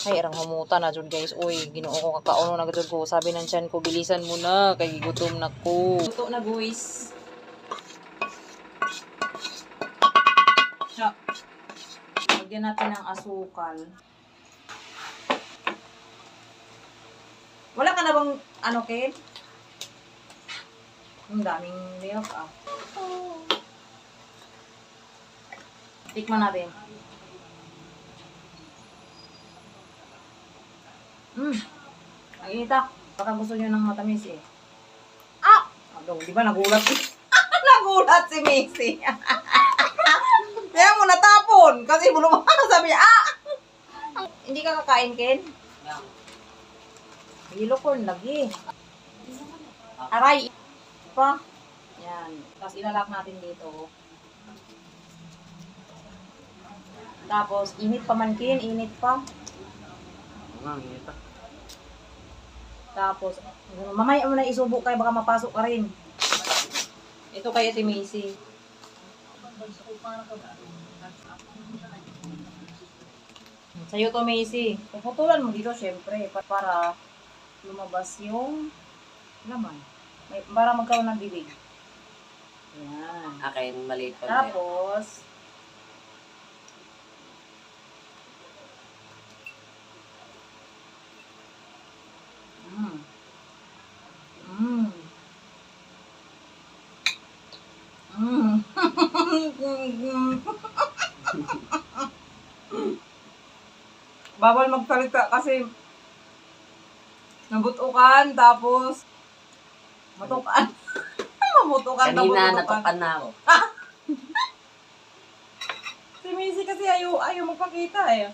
Ay, arang humuta na dyan guys. Uy, ginoo ko kakauno na dyan ko. Sabi ng tiyan ko, bilisan mo na. Kay gutom na ko. Luto na guys. Siya. Lagyan natin ng asukal. Wala ka na bang, ano, Ken? Ang daming milk, ah. Tikman natin. Ang inita. Baka gusto nyo ng matamis, eh. Ah! Di ba nagulat? Nagulat si Macy. Kaya mo natapon. Kasi sabi niya, ah! Hindi ka kakain, Ken? Hilo corn lagi. Aray. Pa. Yan. Tapos ilalak natin dito. Tapos, init pa man, Ken. Init pa. Init pa. Tapos, mamaya mo na isubo kayo. Baka mapasok ka rin. Ito kay Ate Macy. Sa'yo to, Macy. Puputulan mo dito, syempre. Para lumabas yung laman. Para magkaroon ng bibig. Yan. Akin, maliit pa. Tapos, bawal magsalita kasi nabutukan, tapos matukan. Mamutukan, Kanina nabutukan. natukan na ako. Si Macy kasi ayaw magpakita eh.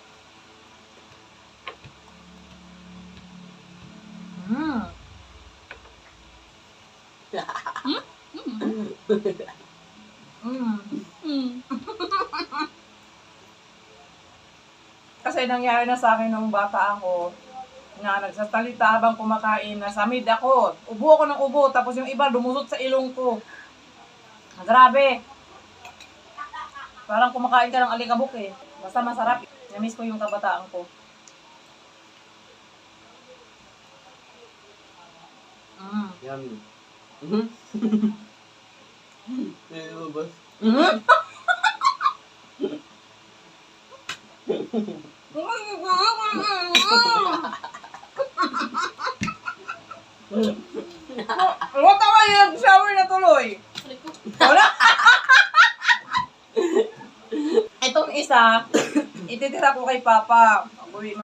Kasi nangyari na sa akin nung bata ako, na nagsasalita habang kumakain, nasamid ako. Ubo ako ng ubo, tapos yung iba lumusot sa ilong ko. Grabe. Parang kumakain ka ng alikabok eh. Basta masarap. Namiss ko yung kabataan ko. Yummy. Ano ba? Huwag ka ba yung shower na tuloy? Wala. Itong isa, ititira ko kay Papa.